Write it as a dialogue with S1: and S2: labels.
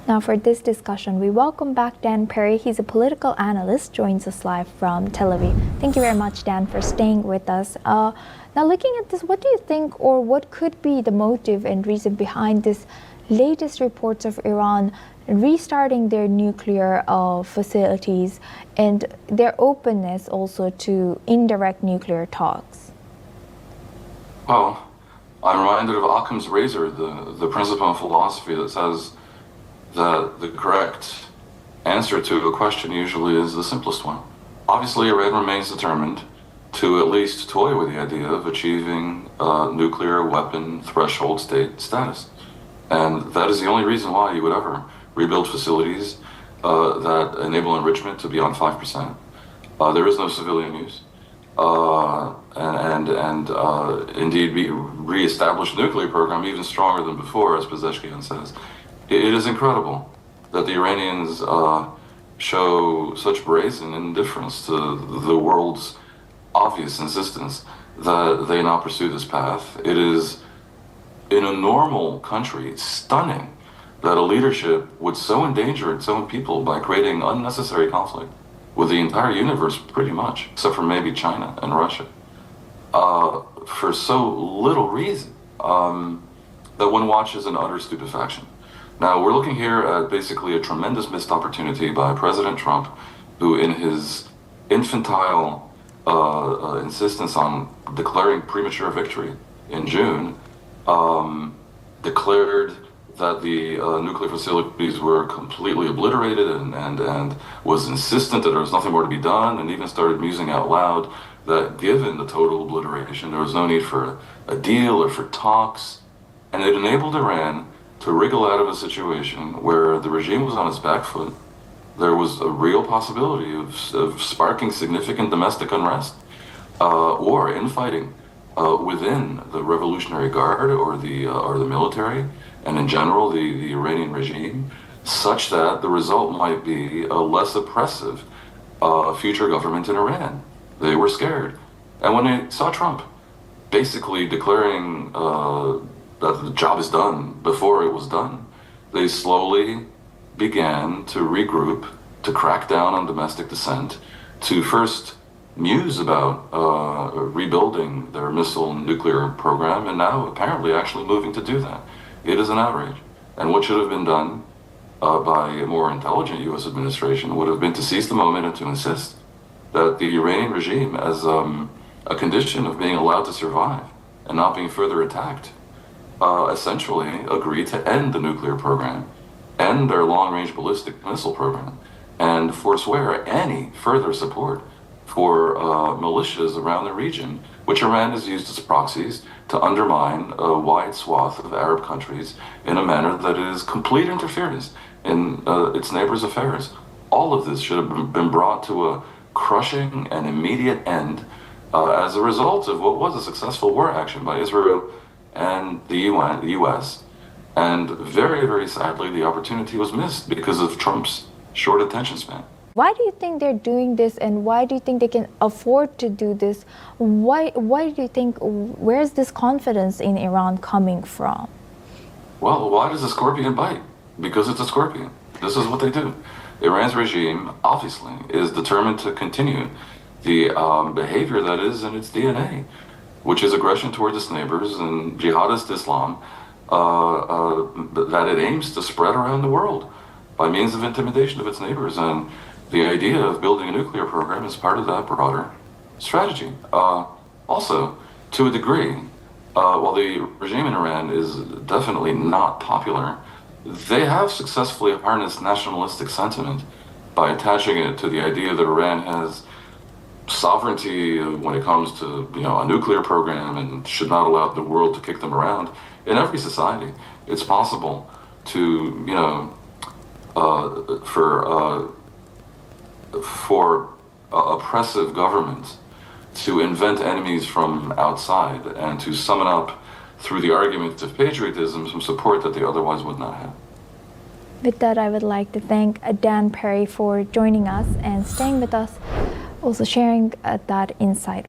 S1: Now for this discussion, we welcome back dperry. He's a political analyst, joins us live from Tel Aviv. Thank you very much, Dan, for staying with us. Now looking at this, what do you think, or what could be the motive and reason behind this latest reports of Iran restarting their nuclear facilities and their openness also to indirect nuclear talks?
S2: Well, I'm reminded of Occam's razor, the principle of philosophy that says that the correct answer to a question usually is the simplest one. Obviously, Iran remains determined to at least toy with the idea of achieving nuclear weapon threshold state status. And that is the only reason why you would ever rebuild facilities that enable enrichment to beyond 5%. There is no civilian use. Indeed, re-establish the nuclear program even stronger than before, as Pezeshkian says. It is incredible that the Iranians show such brazen indifference to the world's obvious insistence that they not pursue this path. It is, in a normal country, stunning that a leadership would so endanger its own people by creating unnecessary conflict with the entire universe, pretty much, except for maybe China and Russia, for so little reason that one watches in utter stupefaction. Now, we're looking here at basically a tremendous missed opportunity by President Trump, who in his infantile insistence on declaring premature victory in June, declared that the nuclear facilities were completely obliterated and was insistent that there was nothing more to be done, and even started musing out loud that given the total obliteration, there was no need for a deal or for talks. And it enabled Iran to wriggle out of a situation where the regime was on its back foot. There was a real possibility of sparking significant domestic unrest or infighting within the Revolutionary Guard or the military, and in general the Iranian regime, such that the result might be a less oppressive future government in Iran. They were scared. And when they saw Trump basically declaring that the job is done before it was done, they slowly began to regroup, to crack down on domestic dissent, to first muse about rebuilding their missile and nuclear program, and now apparently actually moving to do that. It is an outrage. And what should have been done by a more intelligent U.S. administration would have been to seize the moment and to insist that the Iranian regime, as a condition of being allowed to survive and not being further attacked, essentially agree to end the nuclear program, end their long-range ballistic missile program, and forswear any further support for militias around the region, which Iran has used as proxies to undermine a wide swath of Arab countries in a manner that is complete interference in its neighbors' affairs. All of this should have been brought to a crushing and immediate end as a result of what was a successful war action by Israel and the U.S. And very, very sadly, the opportunity was missed because of Trump's short attention span.
S1: Why do you think they're doing this, and why do you think they can afford to do this? Why do you think, where's this confidence in Iran coming from?
S2: Well, why does a scorpion bite? Because it's a scorpion. This is what they do. Iran's regime, obviously, is determined to continue the behavior that is in its DNA, which is aggression towards its neighbors and jihadist Islam that it aims to spread around the world by means of intimidation of its neighbors. And the idea of building a nuclear program is part of that broader strategy. Also, to a degree, while the regime in Iran is definitely not popular, they have successfully harnessed nationalistic sentiment by attaching it to the idea that Iran has sovereignty when it comes to a nuclear program and should not allow the world to kick them around. In every society, it's possible to for oppressive governments to invent enemies from outside and to summon up through the argument of patriotism some support that they otherwise would not have.
S1: With that, I would like to thank dperry for joining us and staying with us, also sharing that insight.